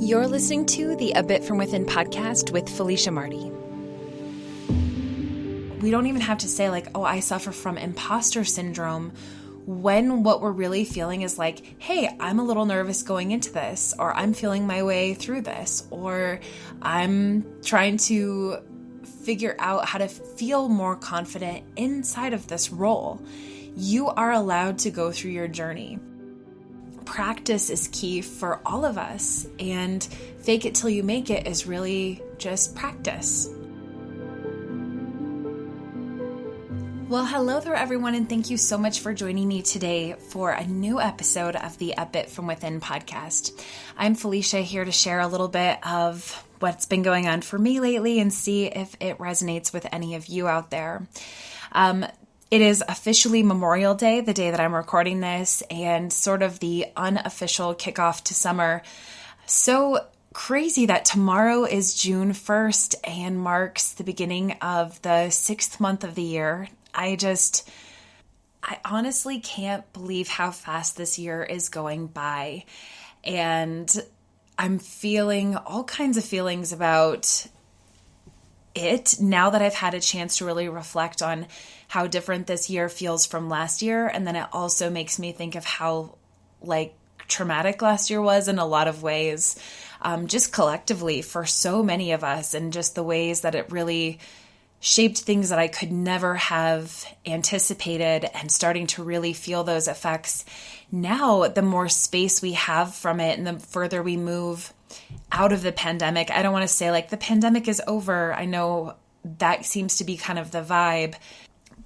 You're listening to the A Bit From Within podcast with Felicia Marty. We don't even have to say like, oh, I suffer from imposter syndrome, when what we're really feeling is like, hey, I'm a little nervous going into this, or I'm feeling my way through this, or I'm trying to figure out how to feel more confident inside of this role. You are allowed to go through your journey. Practice is key for all of us, and fake it till you make it is really just practice. Well, hello there, everyone, and thank you so much for joining me today for a new episode of the A Bit From Within podcast. I'm Felicia, here to share a little bit of what's been going on for me lately and see if it resonates with any of you out there. It is officially Memorial Day, the day that I'm recording this, and sort of the unofficial kickoff to summer. So crazy that tomorrow is June 1st and marks the beginning of the 6th month of the year. I honestly can't believe how fast this year is going by. And I'm feeling all kinds of feelings about it now that I've had a chance to really reflect on how different this year feels from last year. And then it also makes me think of how traumatic last year was in a lot of ways, just collectively for so many of us, and just the ways that it really shaped things that I could never have anticipated, and starting to really feel those effects. Now, the more space we have from it and the further we move out of the pandemic, I don't want to say the pandemic is over. I know that seems to be kind of the vibe,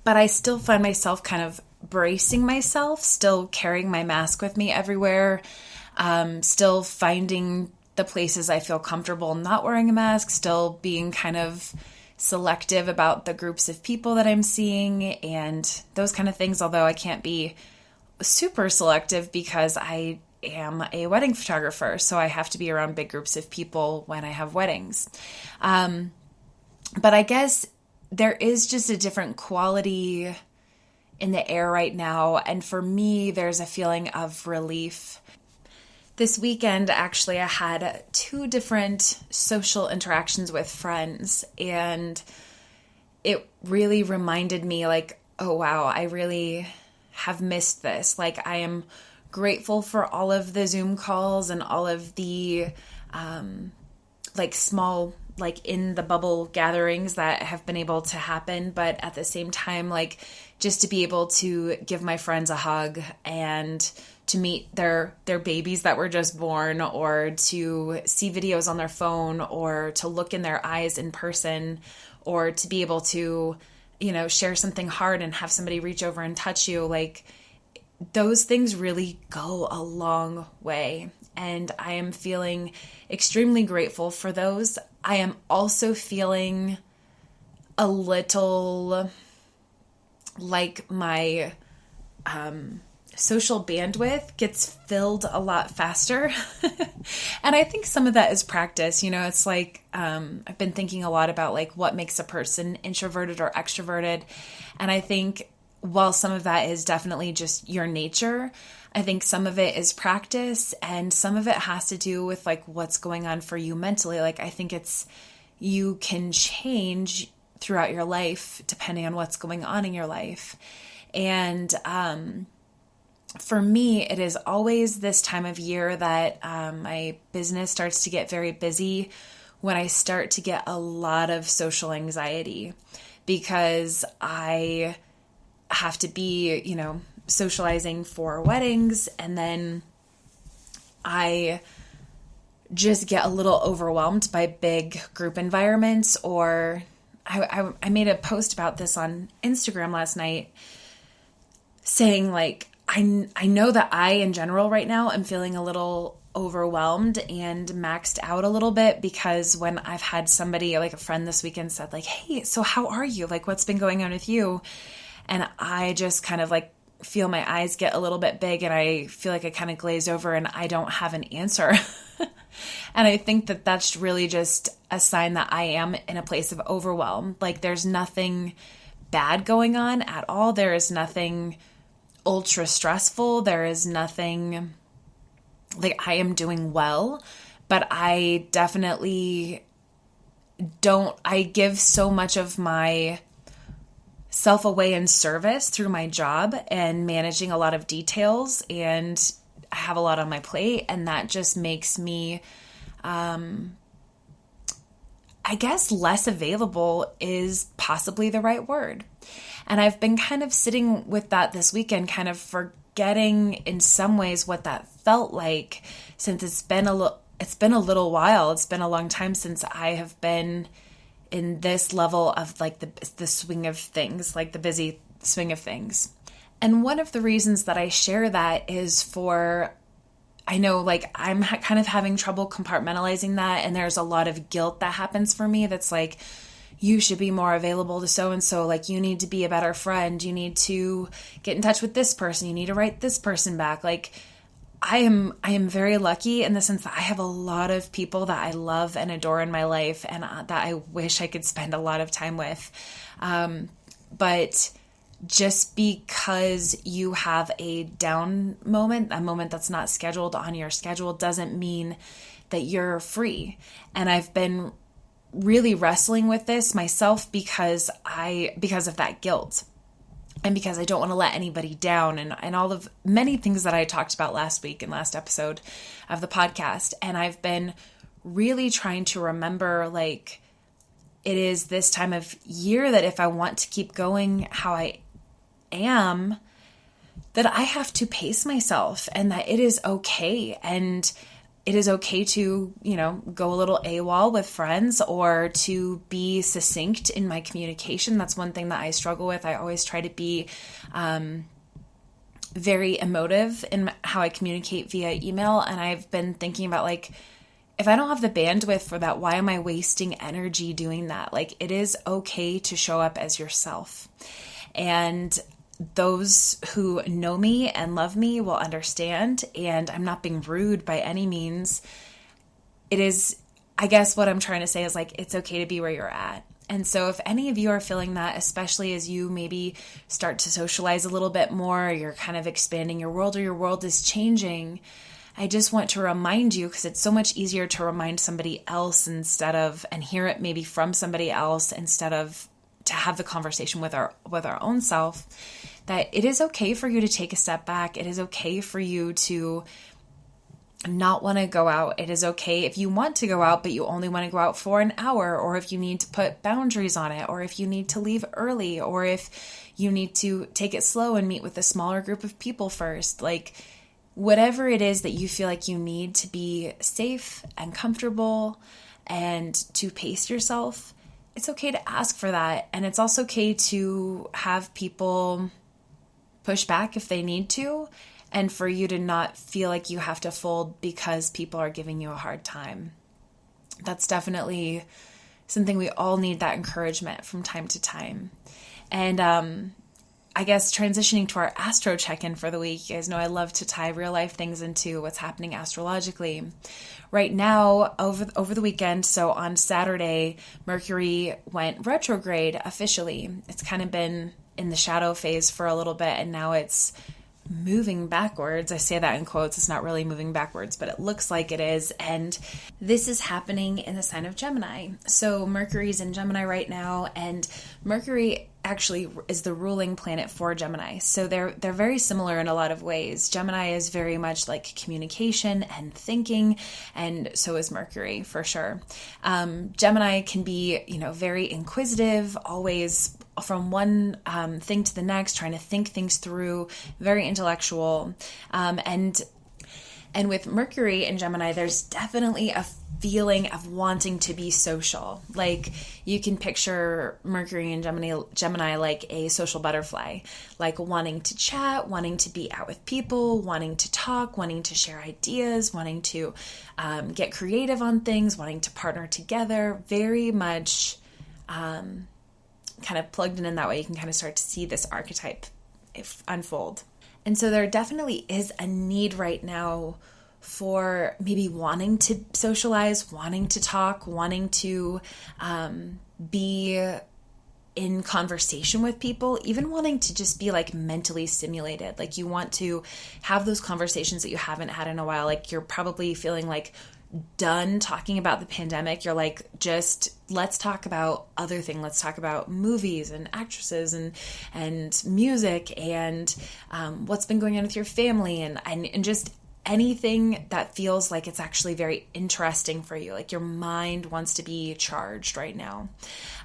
but I still find myself kind of bracing myself, still carrying my mask with me everywhere, still finding the places I feel comfortable not wearing a mask, still being kind of selective about the groups of people that I'm seeing and those kind of things, although I can't be super selective because I am a wedding photographer, so I have to be around big groups of people when I have weddings. But I guess there is just a different quality in the air right now, and for me, there's a feeling of relief. This weekend, actually, I had 2 different social interactions with friends, and it really reminded me oh wow, I really have missed this. I am grateful for all of the Zoom calls and all of the small in the bubble gatherings that have been able to happen, but at the same time, just to be able to give my friends a hug and to meet their babies that were just born, or to see videos on their phone, or to look in their eyes in person, or to be able to, share something hard and have somebody reach over and touch you. Those things really go a long way. And I am feeling extremely grateful for those. I am also feeling a little like my social bandwidth gets filled a lot faster. And I think some of that is practice. It's I've been thinking a lot about what makes a person introverted or extroverted. And I think while some of that is definitely just your nature, I think some of it is practice, and some of it has to do with what's going on for you mentally. I think you can change throughout your life depending on what's going on in your life. And for me, it is always this time of year that my business starts to get very busy, when I start to get a lot of social anxiety, because I have to be, socializing for weddings, and then I just get a little overwhelmed by big group environments. Or I made a post about this on Instagram last night, saying I know that I in general right now am feeling a little overwhelmed and maxed out a little bit, because when I've had somebody, a friend this weekend, said hey, so how are you? What's been going on with you? And I just kind of feel my eyes get a little bit big, and I feel like I kind of glaze over and I don't have an answer. And I think that that's really just a sign that I am in a place of overwhelm. There's nothing bad going on at all. There is nothing ultra stressful. There is nothing I am doing well. but I definitely I give so much of my self away in service through my job and managing a lot of details, and I have a lot on my plate, and that just makes me, I guess less available is possibly the right word. And I've been kind of sitting with that this weekend, kind of forgetting in some ways what that felt like, since it's been a little while. It's been a long time since I have been in this level of like the swing of things, like the busy swing of things. And one of the reasons that I share that is I know like I'm kind of having trouble compartmentalizing that, and there's a lot of guilt that happens for me that's like, you should be more available to so-and-so, like you need to be a better friend, you need to get in touch with this person, you need to write this person back. Like I am very lucky in the sense that I have a lot of people that I love and adore in my life, and that I wish I could spend a lot of time with. But just because you have a down moment, a moment that's not scheduled on your schedule, doesn't mean that you're free. And I've been really wrestling with this myself because of that guilt, and because I don't want to let anybody down, and all of many things that I talked about last week and last episode of the podcast. And I've been really trying to remember, like, it is this time of year that if I want to keep going how I am, that I have to pace myself, and that it is okay. And it is okay to, go a little AWOL with friends, or to be succinct in my communication. That's one thing that I struggle with. I always try to be very emotive in how I communicate via email. And I've been thinking about, like, if I don't have the bandwidth for that, why am I wasting energy doing that? Like, it is okay to show up as yourself. And those who know me and love me will understand, and I'm not being rude by any means. It is, I guess what I'm trying to say is, like, it's okay to be where you're at. And so if any of you are feeling that, especially as you maybe start to socialize a little bit more, you're kind of expanding your world, or your world is changing, I just want to remind you, because it's so much easier to remind somebody else and hear it maybe from somebody else, instead of to have the conversation with our own self, that it is okay for you to take a step back. It is okay for you to not want to go out. It is okay if you want to go out, but you only want to go out for an hour, or if you need to put boundaries on it, or if you need to leave early, or if you need to take it slow and meet with a smaller group of people first. Like, whatever it is that you feel like you need to be safe and comfortable and to pace yourself, it's okay to ask for that. And it's also okay to have people push back if they need to, and for you to not feel like you have to fold because people are giving you a hard time. That's definitely something we all need, that encouragement from time to time. And I guess transitioning to our Astro check-in for the week, you guys know I love to tie real life things into what's happening astrologically. Right now, over the weekend, so on Saturday, Mercury went retrograde officially. It's kind of been in the shadow phase for a little bit, and now it's moving backwards. I say that in quotes. It's not really moving backwards, but it looks like it is. And this is happening in the sign of Gemini. So Mercury's in Gemini right now, and Mercury actually is the ruling planet for Gemini. So they're very similar in a lot of ways. Gemini is very much like communication and thinking, and so is Mercury for sure. Gemini can be, very inquisitive, always from one thing to the next, trying to think things through, very intellectual. And with Mercury in Gemini, there's definitely a feeling of wanting to be social. Like, you can picture Mercury and Gemini like a social butterfly, like wanting to chat, wanting to be out with people, wanting to talk, wanting to share ideas, wanting to get creative on things, wanting to partner together, very much kind of plugged in that way. You can kind of start to see this archetype unfold. And so there definitely is a need right now for maybe wanting to socialize, wanting to talk, wanting to be in conversation with people, even wanting to just be like mentally stimulated. Like, you want to have those conversations that you haven't had in a while. Like, you're probably feeling like done talking about the pandemic, you're like, just let's talk about other things. Let's talk about movies and actresses and music and what's been going on with your family and just anything that feels like it's actually very interesting for you. Like your mind wants to be charged right now.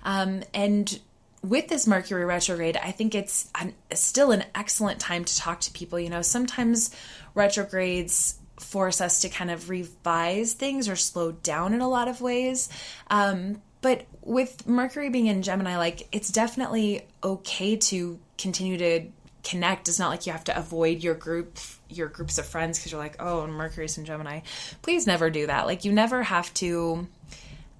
And with this Mercury retrograde, I think it's still an excellent time to talk to people. You know, sometimes retrogrades force us to kind of revise things or slow down in a lot of ways. But with Mercury being in Gemini, like it's definitely okay to continue to connect. It's not like you have to avoid your groups of friends because you're like, oh, Mercury's in Gemini. Please never do that. Like you never have to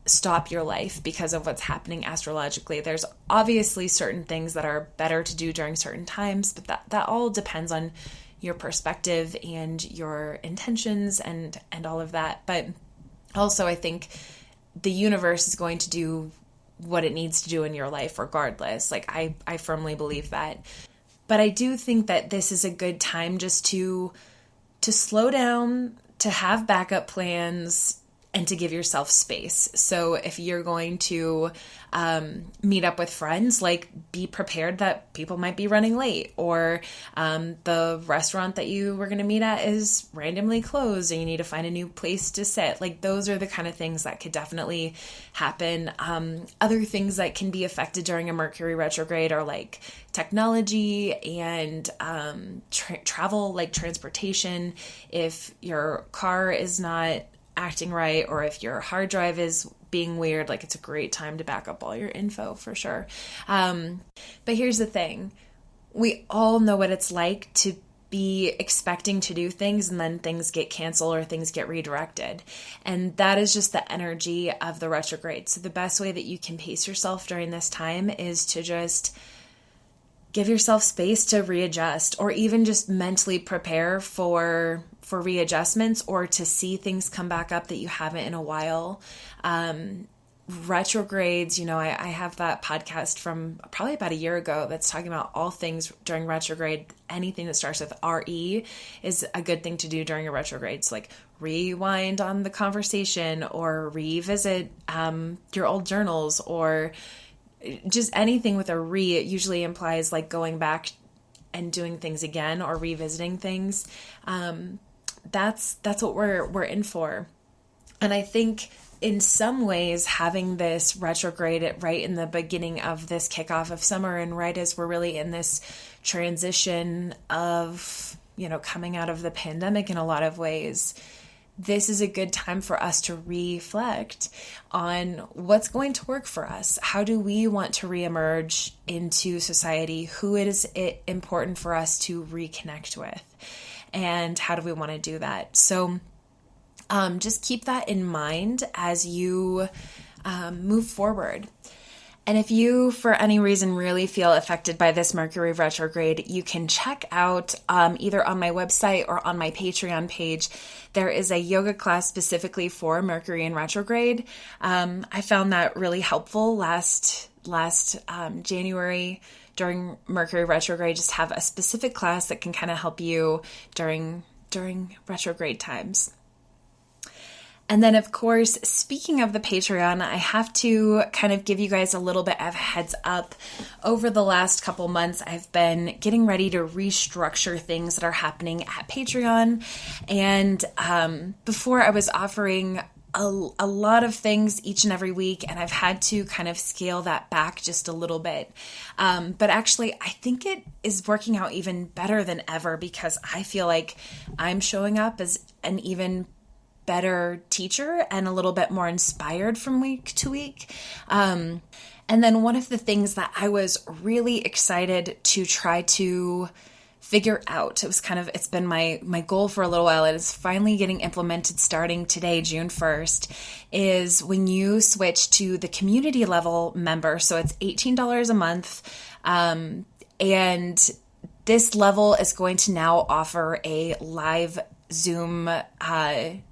stop your life because of what's happening astrologically. There's obviously certain things that are better to do during certain times, but that all depends on your perspective and your intentions and all of that. But also I think the universe is going to do what it needs to do in your life regardless. Like I firmly believe that. But I do think that this is a good time just to slow down, to have backup plans, and to give yourself space. So if you're going to meet up with friends, like be prepared that people might be running late, or the restaurant that you were going to meet at is randomly closed and you need to find a new place to sit. Like those are the kind of things that could definitely happen. Other things that can be affected during a Mercury retrograde are like technology and travel, like transportation. If your car is not acting right, or if your hard drive is being weird, like it's a great time to back up all your info for sure. But here's the thing. We all know what it's like to be expecting to do things and then things get canceled or things get redirected. And that is just the energy of the retrograde. So the best way that you can pace yourself during this time is to just give yourself space to readjust, or even just mentally prepare for readjustments, or to see things come back up that you haven't in a while. Retrogrades, you know, I have that podcast from probably about a year ago that's talking about all things during retrograde. Anything that starts with RE is a good thing to do during a retrograde. So like rewind on the conversation, or revisit your old journals, or just anything with a re. It usually implies like going back and doing things again or revisiting things. That's what we're in for. And I think in some ways having this retrograde right in the beginning of this kickoff of summer, and right as we're really in this transition of, you know, coming out of the pandemic in a lot of ways, this is a good time for us to reflect on what's going to work for us. How do we want to reemerge into society? Who is it important for us to reconnect with? And how do we want to do that? So just keep that in mind as you move forward. And if you, for any reason, really feel affected by this Mercury retrograde, you can check out either on my website or on my Patreon page. There is a yoga class specifically for Mercury in retrograde. I found that really helpful last January during Mercury retrograde. Just have a specific class that can kind of help you during retrograde times. And then, of course, speaking of the Patreon, I have to kind of give you guys a little bit of heads up. Over the last couple months, I've been getting ready to restructure things that are happening at Patreon. And before, I was offering a lot of things each and every week, and I've had to kind of scale that back just a little bit. But actually, I think it is working out even better than ever, because I feel like I'm showing up as an even better teacher and a little bit more inspired from week to week. And then one of the things that I was really excited to try to figure out, it's been my goal for a little while, it is finally getting implemented starting today, June 1st, is when you switch to the community level member. So it's $18 a month. And this level is going to now offer a live Zoom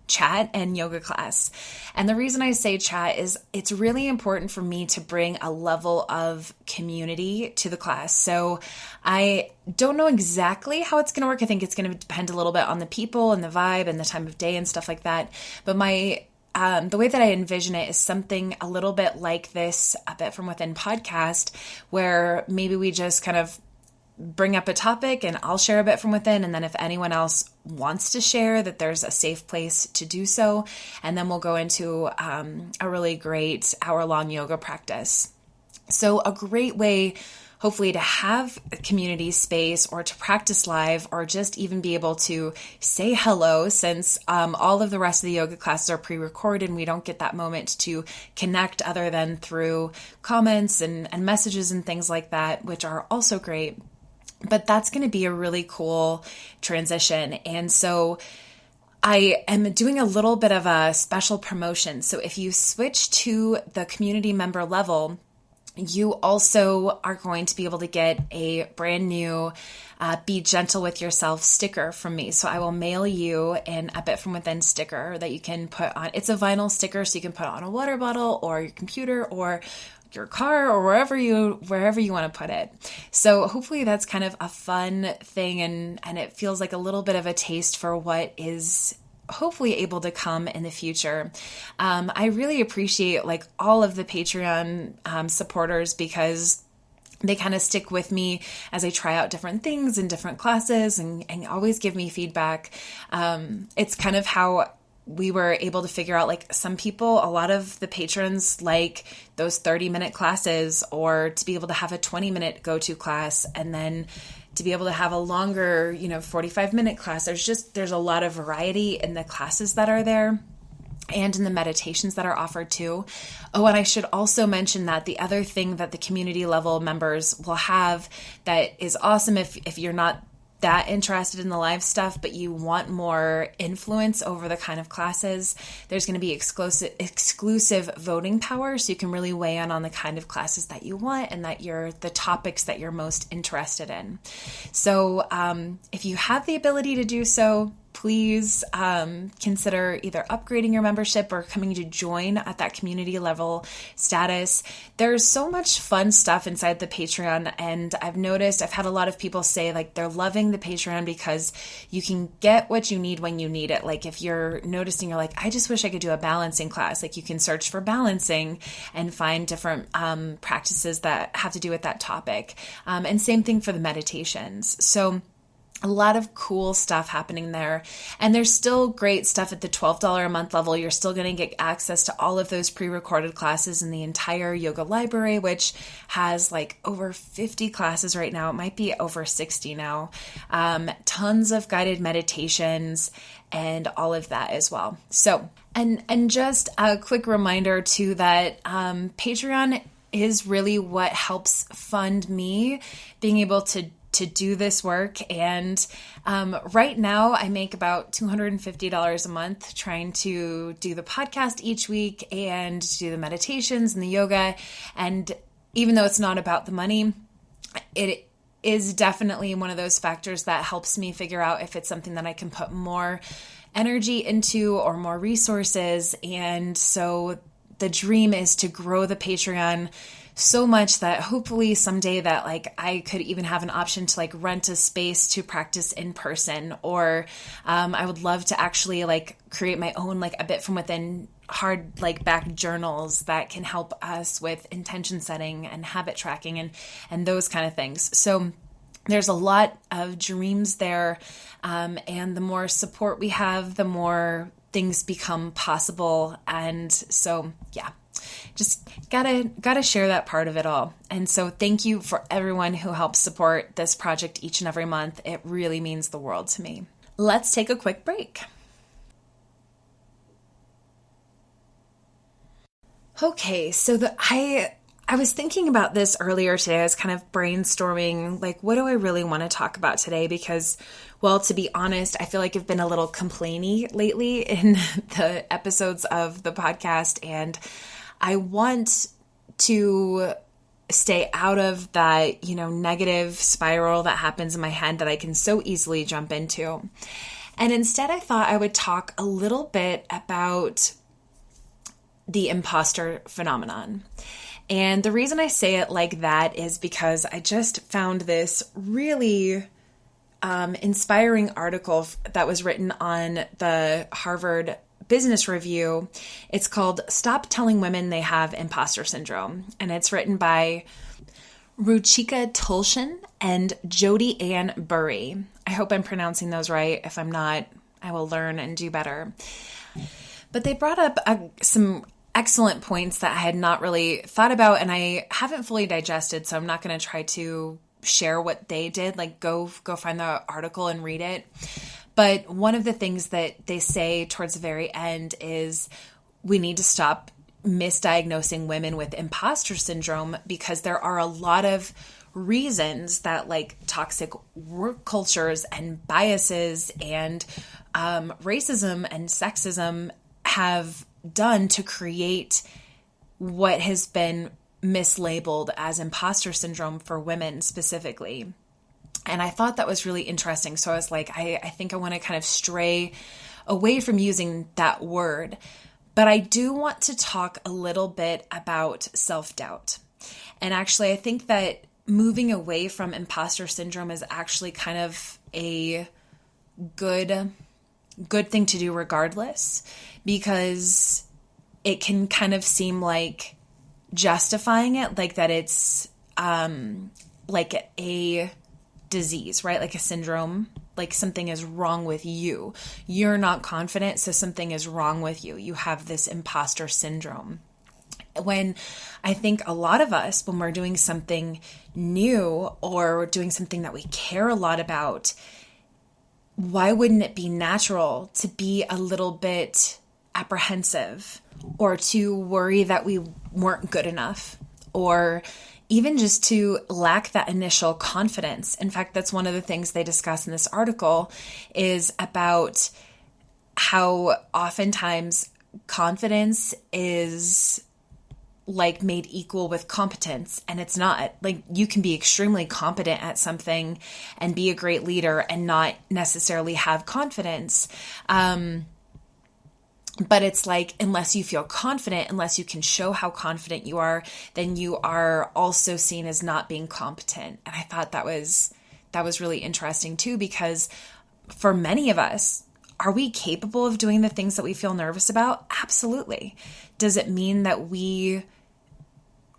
chat and yoga class. And the reason I say chat is it's really important for me to bring a level of community to the class. So I don't know exactly how it's going to work. I think it's going to depend a little bit on the people and the vibe and the time of day and stuff like that. But the way that I envision it is something a little bit like this, A Bit From Within podcast, where maybe we just kind of bring up a topic and I'll share a bit from within. And then if anyone else wants to share, that there's a safe place to do so. And then we'll go into a really great hour-long yoga practice. So a great way, hopefully, to have a community space or to practice live or just even be able to say hello, since all of the rest of the yoga classes are pre-recorded and we don't get that moment to connect other than through comments and messages and things like that, which are also great. But that's going to be a really cool transition. And so I am doing a little bit of a special promotion. So if you switch to the community member level, you also are going to be able to get a brand new Be Gentle With Yourself sticker from me. So I will mail you an A Bit From Within sticker that you can put on. It's a vinyl sticker, so you can put it on a water bottle or your computer or your car or wherever you want to put it. So hopefully that's kind of a fun thing, and it feels like a little bit of a taste for what is hopefully able to come in the future. I really appreciate like all of the Patreon supporters, because they kind of stick with me as I try out different things in different classes and always give me feedback. It's kind of how we were able to figure out, like, some people, a lot of the patrons like those 30-minute classes, or to be able to have a 20-minute go-to class and then to be able to have a longer, 45-minute class. There's a lot of variety in the classes that are there and in the meditations that are offered too. Oh, and I should also mention that the other thing that the community level members will have that is awesome, if you're not that interested in the live stuff, but you want more influence over the kind of classes, there's going to be exclusive voting power, so you can really weigh in on the kind of classes that you want and that the topics that you're most interested in. So if you have the ability to do so, please consider either upgrading your membership or coming to join at that community level status. There's so much fun stuff inside the Patreon, and I've had a lot of people say like they're loving the Patreon because you can get what you need when you need it. Like if you're noticing, you're like, I just wish I could do a balancing class. Like you can search for balancing and find different practices that have to do with that topic. And same thing for the meditations. So a lot of cool stuff happening there. And there's still great stuff at the $12 a month level. You're still going to get access to all of those pre-recorded classes in the entire yoga library, which has like over 50 classes right now. It might be over 60 now. Tons of guided meditations and all of that as well. So, and just a quick reminder too that Patreon is really what helps fund me being able to do this work. And right now I make about $250 a month trying to do the podcast each week and do the meditations and the yoga. And even though it's not about the money, it is definitely one of those factors that helps me figure out if it's something that I can put more energy into or more resources. And so the dream is to grow the Patreon so much that hopefully someday that like I could even have an option to like rent a space to practice in person, or I would love to actually like create my own like A Bit From Within hard like back journals that can help us with intention setting and habit tracking and those kind of things. So there's a lot of dreams there, and the more support we have, the more things become possible. And so yeah, just gotta share that part of it all. And so thank you for everyone who helps support this project each and every month. It really means the world to me. Let's take a quick break. Okay, so I was thinking about this earlier today. I was kind of brainstorming, like, what do I really want to talk about today? Because, well, to be honest, I feel like I've been a little complainy lately in the episodes of the podcast, and I want to stay out of that, negative spiral that happens in my head that I can so easily jump into. And instead, I thought I would talk a little bit about the imposter phenomenon. And the reason I say it like that is because I just found this really inspiring article that was written on the Harvard Business Review. It's called Stop Telling Women They Have Imposter Syndrome. And it's written by Ruchika Tulshan and Jodi Ann Burry. I hope I'm pronouncing those right. If I'm not, I will learn and do better. But they brought up some excellent points that I had not really thought about, and I haven't fully digested, so I'm not going to try to share what they did. Like, go find the article and read it. But one of the things that they say towards the very end is we need to stop misdiagnosing women with imposter syndrome, because there are a lot of reasons that like toxic work cultures and biases and racism and sexism have done to create what has been mislabeled as imposter syndrome for women specifically. And I thought that was really interesting. So I was like, I think I want to kind of stray away from using that word. But I do want to talk a little bit about self-doubt. And actually, I think that moving away from imposter syndrome is actually kind of a good thing to do regardless, because it can kind of seem like justifying it, like that it's like a disease, right? Like a syndrome, like something is wrong with you. You're not confident, so something is wrong with you. You have this imposter syndrome. When I think a lot of us, when we're doing something new or doing something that we care a lot about, why wouldn't it be natural to be a little bit apprehensive or to worry that we weren't good enough, or even just to lack that initial confidence? In fact, that's one of the things they discuss in this article, is about how oftentimes confidence is like made equal with competence, and it's not. Like, you can be extremely competent at something and be a great leader and not necessarily have confidence. But it's like, unless you feel confident, unless you can show how confident you are, then you are also seen as not being competent. And I thought that was really interesting too, because for many of us, are we capable of doing the things that we feel nervous about? Absolutely. Does it mean that we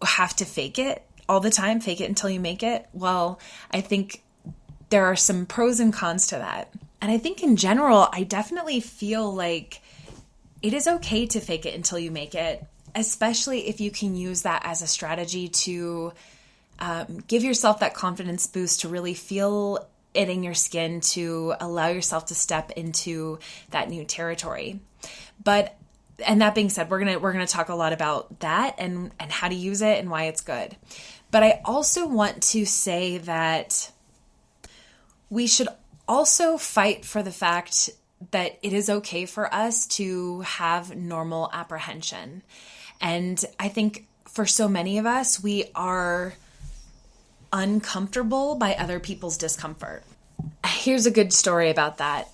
have to fake it all the time, fake it until you make it? Well, I think there are some pros and cons to that. And I think in general, I definitely feel like it is okay to fake it until you make it, especially if you can use that as a strategy to give yourself that confidence boost, to really feel it in your skin, to allow yourself to step into that new territory. And that being said, we're gonna talk a lot about that and how to use it and why it's good. But I also want to say that we should also fight for the fact that it is okay for us to have normal apprehension. And I think for so many of us, we are uncomfortable by other people's discomfort. Here's a good story about that.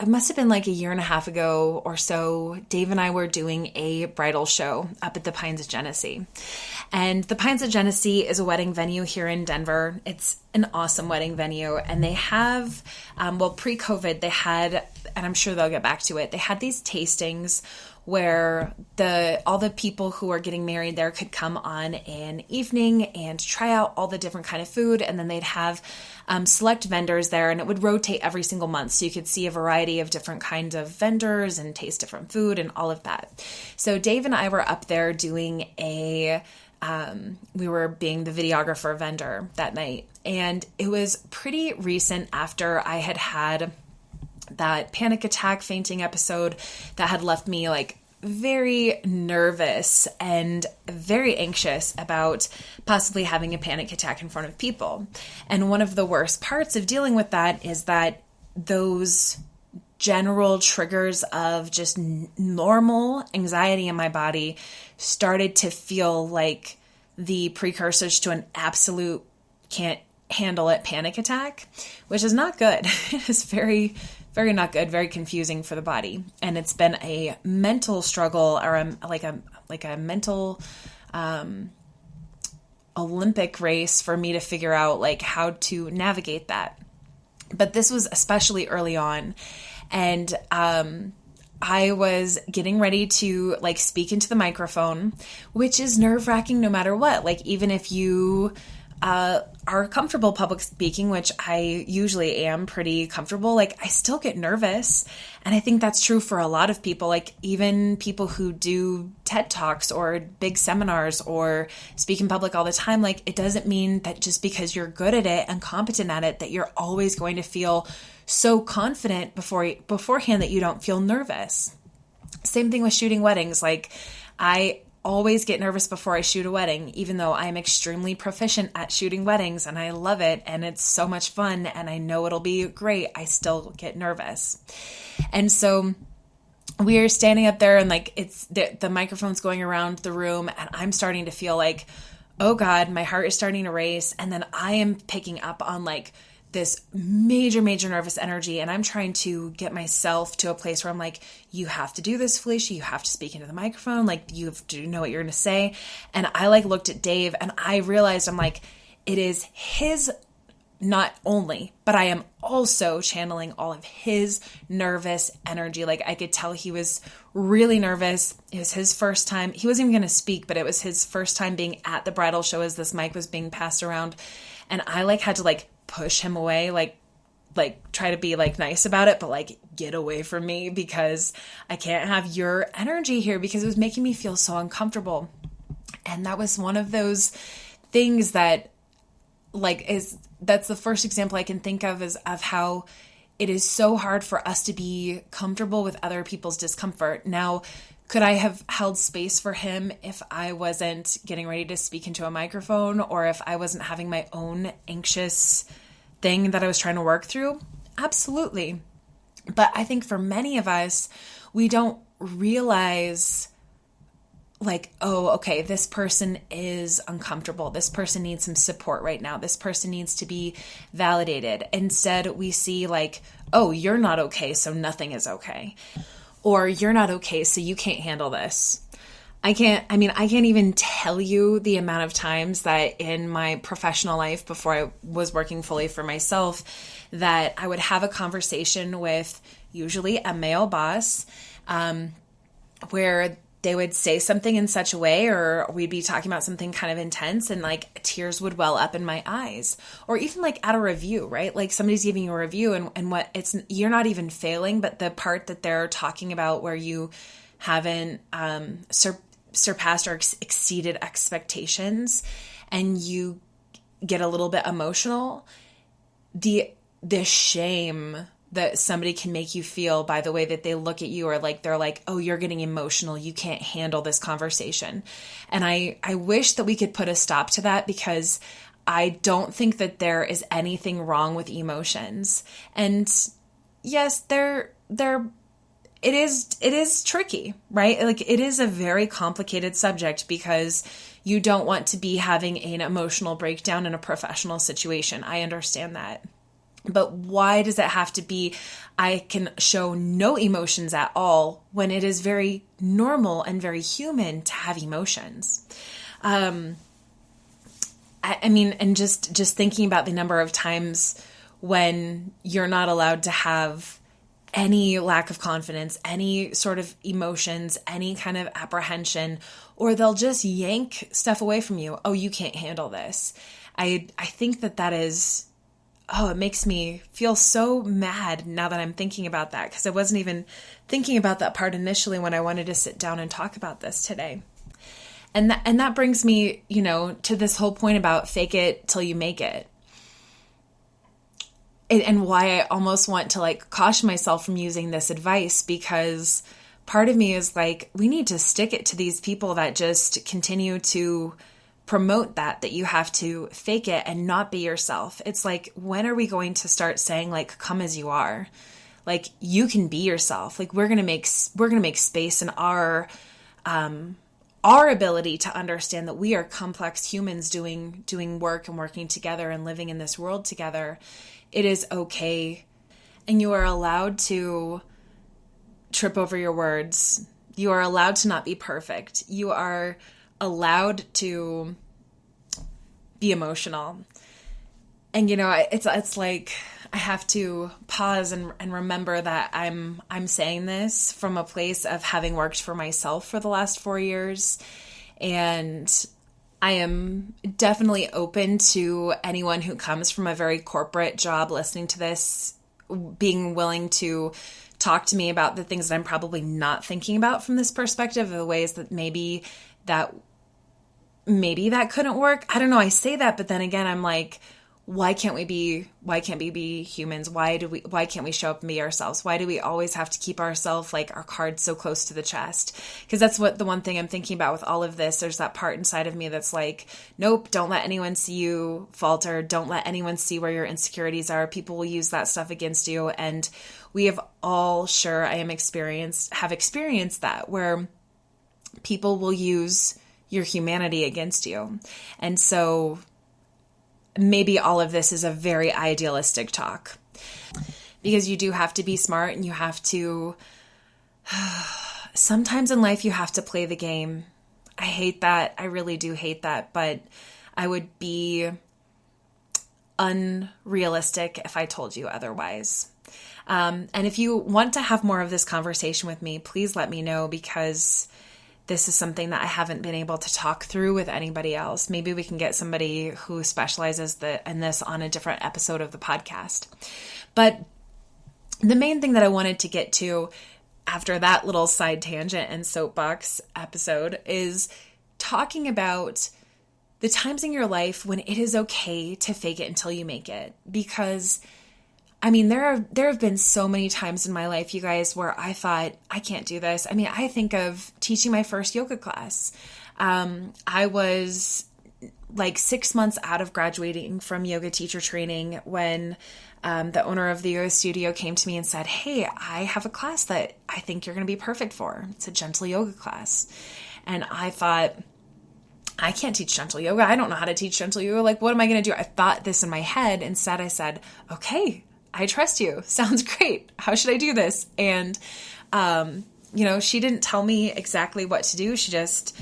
It must have been like a year and a half ago or so, Dave and I were doing a bridal show up at the Pines of Genesee. And the Pines of Genesee is a wedding venue here in Denver. It's an awesome wedding venue. And they have, pre-COVID, they had, and I'm sure they'll get back to it, they had these tastings where all the people who are getting married there could come on an evening and try out all the different kind of food. And then they'd have select vendors there, and it would rotate every single month. So you could see a variety of different kinds of vendors and taste different food and all of that. So Dave and I were up there doing we were being the videographer vendor that night. And it was pretty recent after I had had that panic attack fainting episode that had left me like very nervous and very anxious about possibly having a panic attack in front of people. And one of the worst parts of dealing with that is that those general triggers of just normal anxiety in my body started to feel like the precursors to an absolute can't handle it, panic attack, which is not good. It is very, very not good, very confusing for the body. And it's been a mental struggle, or a mental Olympic race for me to figure out like how to navigate that. But this was especially early on. And I was getting ready to like speak into the microphone, which is nerve-wracking no matter what. Like even if you are comfortable public speaking, which I usually am pretty comfortable, like I still get nervous. And I think that's true for a lot of people, like even people who do TED Talks or big seminars or speak in public all the time. Like it doesn't mean that just because you're good at it and competent at it, that you're always going to feel so confident beforehand that you don't feel nervous. Same thing with shooting weddings. Like I always get nervous before I shoot a wedding, even though I'm extremely proficient at shooting weddings and I love it and it's so much fun and I know it'll be great. I still get nervous. And so we are standing up there and like it's the microphone's going around the room and I'm starting to feel like, oh God, my heart is starting to race. And then I am picking up on like this major, major nervous energy. And I'm trying to get myself to a place where I'm like, you have to do this, Felicia. You have to speak into the microphone. Like you have to know what you're going to say. And I like looked at Dave and I realized I'm like, it is his not only, but I am also channeling all of his nervous energy. Like I could tell he was really nervous. It was his first time. He wasn't even going to speak, but it was his first time being at the bridal show as this mic was being passed around. And I like had to like push him away, like try to be like nice about it, but like get away from me because I can't have your energy here, because it was making me feel so uncomfortable. And that was one of those things that that's the first example I can think of is of how it is so hard for us to be comfortable with other people's discomfort. Now, could I have held space for him if I wasn't getting ready to speak into a microphone, or if I wasn't having my own anxious thing that I was trying to work through? Absolutely. But I think for many of us, we don't realize like, oh, okay, this person is uncomfortable. This person needs some support right now. This person needs to be validated. Instead, we see like, oh, you're not okay, so nothing is okay. Or you're not okay, so you can't handle this. I can't even tell you the amount of times that in my professional life before I was working fully for myself, that I would have a conversation with usually a male boss, where they would say something in such a way, or we'd be talking about something kind of intense and like tears would well up in my eyes. Or even like at a review, right? Like somebody's giving you a review and what it's, you're not even failing, but the part that they're talking about where you haven't surpassed or exceeded expectations and you get a little bit emotional, the shame that somebody can make you feel by the way that they look at you, or like they're like, oh, you're getting emotional, you can't handle this conversation. And I wish that we could put a stop to that, because I don't think that there is anything wrong with emotions. And yes, it is tricky, right? Like it is a very complicated subject, because you don't want to be having an emotional breakdown in a professional situation. I understand that. But why does it have to be I can show no emotions at all when it is very normal and very human to have emotions? I mean, and just thinking about the number of times when you're not allowed to have any lack of confidence, any sort of emotions, any kind of apprehension, or they'll just yank stuff away from you. Oh, you can't handle this. I think that is... Oh, it makes me feel so mad now that I'm thinking about that, because I wasn't even thinking about that part initially when I wanted to sit down and talk about this today. And that brings me, to this whole point about fake it till you make it. And why I almost want to like caution myself from using this advice, because part of me is like, we need to stick it to these people that just continue to promote that you have to fake it and not be yourself. It's like, when are we going to start saying like, come as you are? Like you can be yourself. Like we're going to make space in our our ability to understand that we are complex humans doing work and working together and living in this world together, it is okay. And you are allowed to trip over your words. You are allowed to not be perfect. You are allowed to be emotional. And, it's like I have to pause and remember that I'm saying this from a place of having worked for myself for the last 4 years. And I am definitely open to anyone who comes from a very corporate job listening to this, being willing to talk to me about the things that I'm probably not thinking about from this perspective, the ways that maybe that couldn't work. I don't know. I say that, but then again, I'm like, why can't we be humans? Why can't we show up and be ourselves? Why do we always have to keep ourselves, like, our cards so close to the chest? Because that's what the one thing I'm thinking about with all of this. There's that part inside of me that's like, nope, don't let anyone see you falter. Don't let anyone see where your insecurities are. People will use that stuff against you. And we have all, have experienced that, where people will use your humanity against you. And so maybe all of this is a very idealistic talk, because you do have to be smart, and you have to, sometimes in life you have to play the game. I hate that. I really do hate that, but I would be unrealistic if I told you otherwise. And if you want to have more of this conversation with me, please let me know, because this is something that I haven't been able to talk through with anybody else. Maybe we can get somebody who specializes in this on a different episode of the podcast. But the main thing that I wanted to get to after that little side tangent and soapbox episode is talking about the times in your life when it is okay to fake it until you make it. Because there have been so many times in my life, you guys, where I thought, I can't do this. I think of teaching my first yoga class. I was like 6 months out of graduating from yoga teacher training when the owner of the yoga studio came to me and said, hey, I have a class that I think you're going to be perfect for. It's a gentle yoga class. And I thought, I can't teach gentle yoga. I don't know how to teach gentle yoga. Like, what am I going to do? I thought this in my head. Instead, I said, okay, I trust you. Sounds great. How should I do this? And, she didn't tell me exactly what to do. She just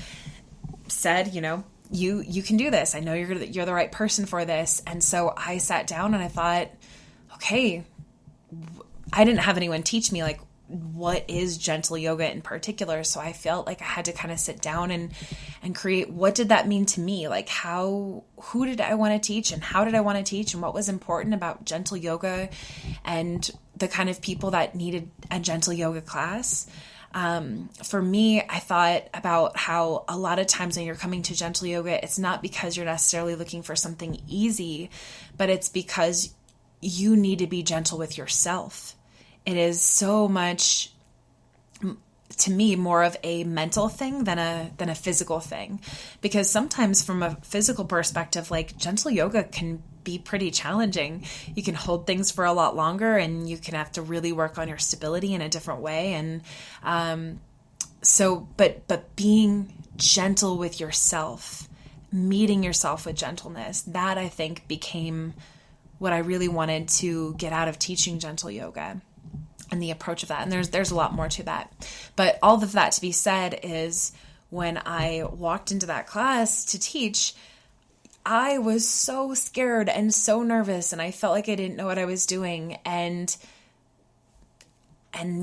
said, you can do this. I know you're the right person for this. And so I sat down and I thought, okay, I didn't have anyone teach me, like, what is gentle yoga in particular. So I felt like I had to kind of sit down and create, what did that mean to me? Like, who did I want to teach, and how did I want to teach, and what was important about gentle yoga and the kind of people that needed a gentle yoga class. For me, I thought about how a lot of times when you're coming to gentle yoga, it's not because you're necessarily looking for something easy, but it's because you need to be gentle with yourself. It is so much, to me, more of a mental thing than a physical thing. Because sometimes from a physical perspective, like, gentle yoga can be pretty challenging. You can hold things for a lot longer, and you can have to really work on your stability in a different way. And but being gentle with yourself, meeting yourself with gentleness, that I think became what I really wanted to get out of teaching gentle yoga. And the approach of that. And there's a lot more to that. But all of that to be said is, when I walked into that class to teach, I was so scared and so nervous, and I felt like I didn't know what I was doing. And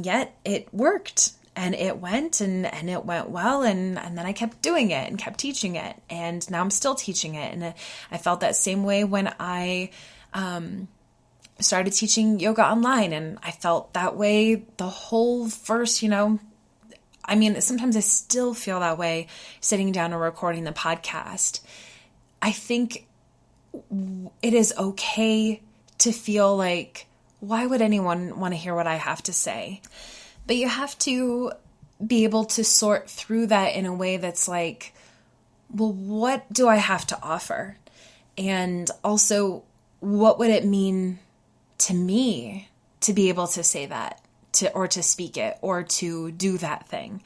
yet it worked, and it went, and it went well. And then I kept doing it and kept teaching it. And now I'm still teaching it. And I felt that same way when I, started teaching yoga online, and I felt that way the whole first, sometimes I still feel that way sitting down and recording the podcast. I think it is okay to feel like, why would anyone want to hear what I have to say? But you have to be able to sort through that in a way that's like, well, what do I have to offer? And also, what would it mean to me to be able to say that, or to speak it, or to do that thing?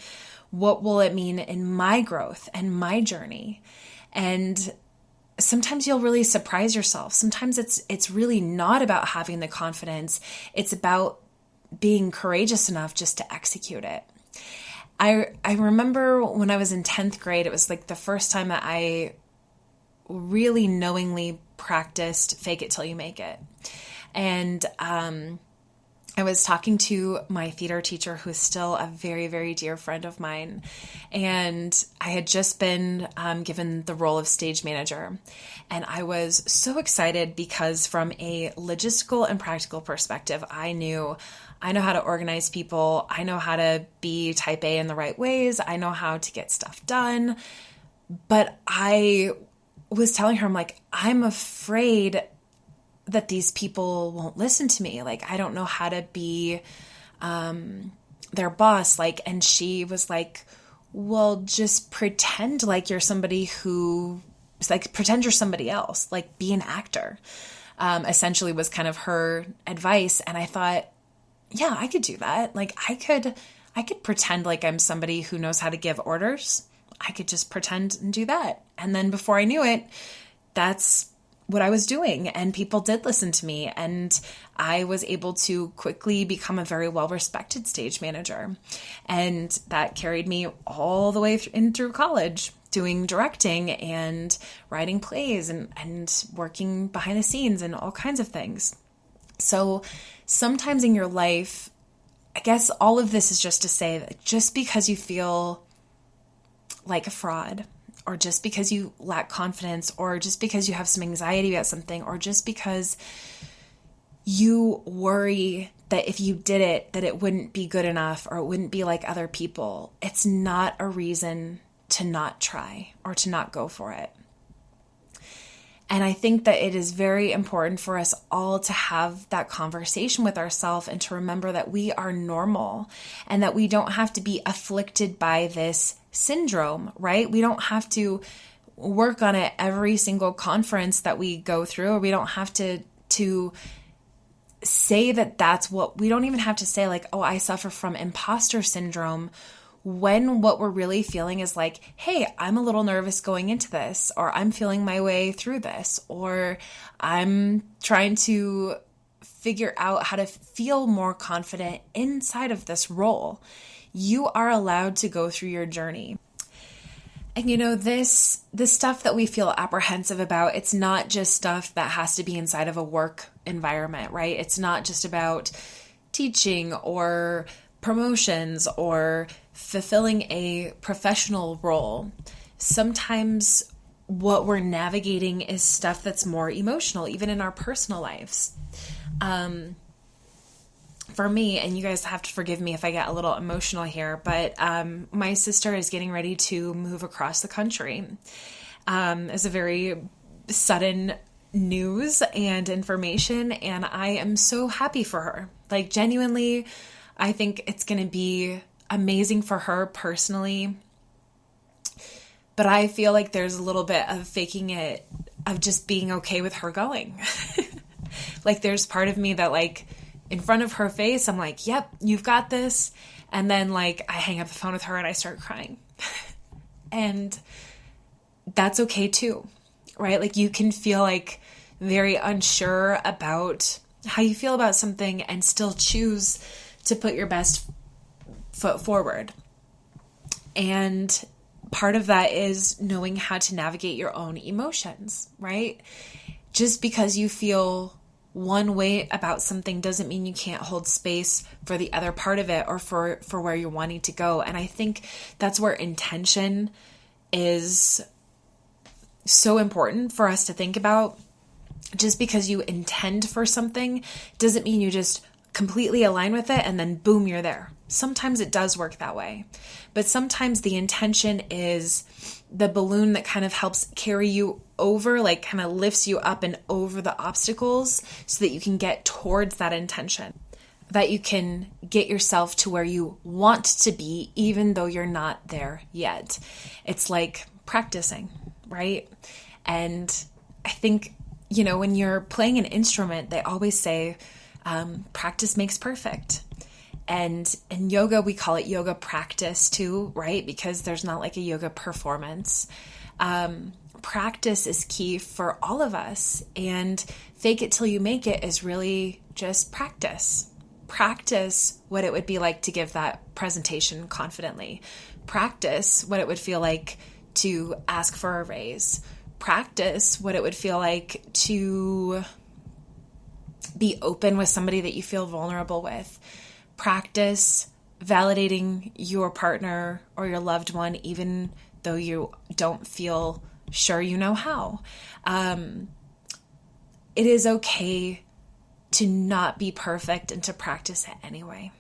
What will it mean in my growth and my journey? And sometimes you'll really surprise yourself. Sometimes it's really not about having the confidence. It's about being courageous enough just to execute it. I remember when I was in 10th grade, it was like the first time that I really knowingly practiced fake it till you make it. And I was talking to my theater teacher, who's still a very, very dear friend of mine. And I had just been given the role of stage manager. And I was so excited because from a logistical and practical perspective, I know how to organize people. I know how to be type A in the right ways. I know how to get stuff done. But I was telling her, I'm like, I'm afraid that these people won't listen to me. Like, I don't know how to be their boss. Like, and she was like, well, just pretend like you're somebody who, like, pretend you're somebody else, like be an actor, essentially was kind of her advice. And I thought, yeah, I could do that. Like I could pretend like I'm somebody who knows how to give orders. I could just pretend and do that. And then before I knew it, that's what I was doing. And people did listen to me. And I was able to quickly become a very well-respected stage manager. And that carried me all the way in through college, doing directing and writing plays and working behind the scenes and all kinds of things. So sometimes in your life, I guess all of this is just to say that just because you feel like a fraud, or just because you lack confidence, or just because you have some anxiety about something, or just because you worry that if you did it, that it wouldn't be good enough or it wouldn't be like other people, it's not a reason to not try or to not go for it. And I think that it is very important for us all to have that conversation with ourselves and to remember that we are normal and that we don't have to be afflicted by this syndrome, right? We don't have to work on it every single conference that we go through, or we don't have to say that that's what, we don't even have to say like, oh, I suffer from imposter syndrome, when what we're really feeling is like, hey, I'm a little nervous going into this, or I'm feeling my way through this, or I'm trying to figure out how to feel more confident inside of this role. You are allowed to go through your journey. And you know, this stuff that we feel apprehensive about, it's not just stuff that has to be inside of a work environment, right? It's not just about teaching or promotions or fulfilling a professional role. Sometimes what we're navigating is stuff that's more emotional, even in our personal lives. For me, and you guys have to forgive me if I get a little emotional here, but my sister is getting ready to move across the country. It's a very sudden news and information, and I am so happy for her. Like, genuinely, I think it's going to be amazing for her personally, but I feel like there's a little bit of faking it, of just being okay with her going. Like, there's part of me that, like, in front of her face, I'm like, yep, you've got this. And then, like, I hang up the phone with her and I start crying. And that's okay too, right? Like, you can feel like very unsure about how you feel about something and still choose to put your best foot forward. And part of that is knowing how to navigate your own emotions, right? Just because you feel one way about something doesn't mean you can't hold space for the other part of it, or for where you're wanting to go. And I think that's where intention is so important for us to think about. Just because you intend for something doesn't mean you just completely align with it and then boom, you're there. Sometimes it does work that way. But sometimes the intention is the balloon that kind of helps carry you over, like kind of lifts you up and over the obstacles so that you can get towards that intention, that you can get yourself to where you want to be, even though you're not there yet. It's like practicing, right? And I think, you know, when you're playing an instrument, they always say, practice makes perfect. And in yoga, we call it yoga practice too, right? Because there's not like a yoga performance. Practice is key for all of us. And fake it till you make it is really just practice. Practice what it would be like to give that presentation confidently. Practice what it would feel like to ask for a raise. Practice what it would feel like to be open with somebody that you feel vulnerable with. Practice validating your partner or your loved one, even though you don't feel sure you know how. It is okay to not be perfect and to practice it anyway.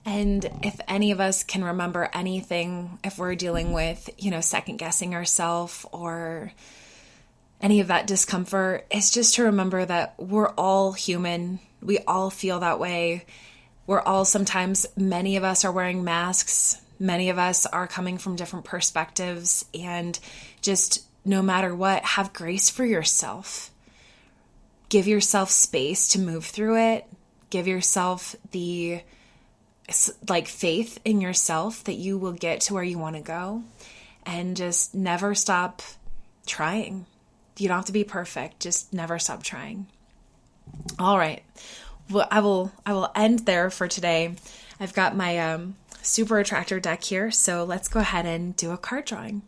And if any of us can remember anything, if we're dealing with, second guessing ourselves or any of that discomfort, it's just to remember that we're all human. We all feel that way. Sometimes many of us are wearing masks. Many of us are coming from different perspectives, and just no matter what, have grace for yourself. Give yourself space to move through it. Give yourself the faith in yourself that you will get to where you want to go, and just never stop trying. You don't have to be perfect. Just never stop trying. All right. Well, I will end there for today. I've got my super attractor deck here, so let's go ahead and do a card drawing.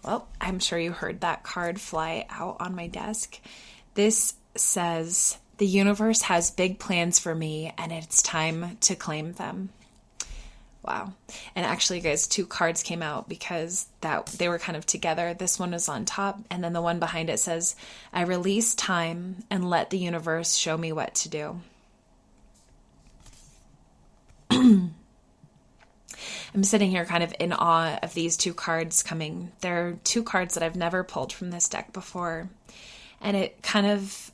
Well, I'm sure you heard that card fly out on my desk. This says, "The universe has big plans for me, and it's time to claim them." Wow. And actually, guys, 2 cards came out because they were kind of together. This one is on top, and then the one behind it says, "I release time and let the universe show me what to do." I'm sitting here kind of in awe of these 2 cards coming. They're 2 cards that I've never pulled from this deck before. And it kind of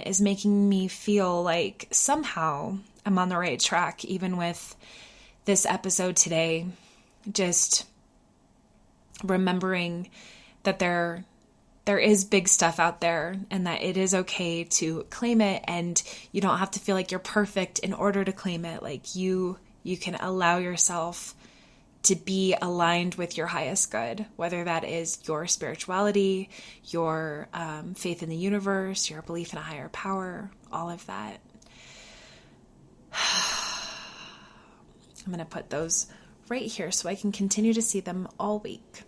is making me feel like somehow I'm on the right track, even with this episode today. Just remembering that there is big stuff out there, and that it is okay to claim it, and you don't have to feel like you're perfect in order to claim it. Like you can allow yourself to be aligned with your highest good, whether that is your spirituality, your faith in the universe, your belief in a higher power, all of that. I'm going to put those right here so I can continue to see them all week.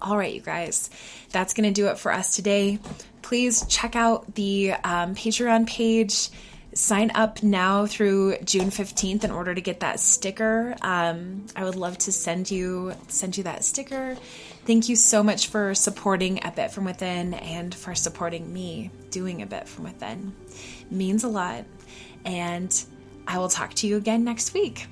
All right, you guys, that's going to do it for us today. Please check out the Patreon page. Sign up now through June 15th in order to get that sticker. I would love to send you that sticker. Thank you so much for supporting A Bit From Within and for supporting me doing A Bit From Within. It means a lot. And I will talk to you again next week.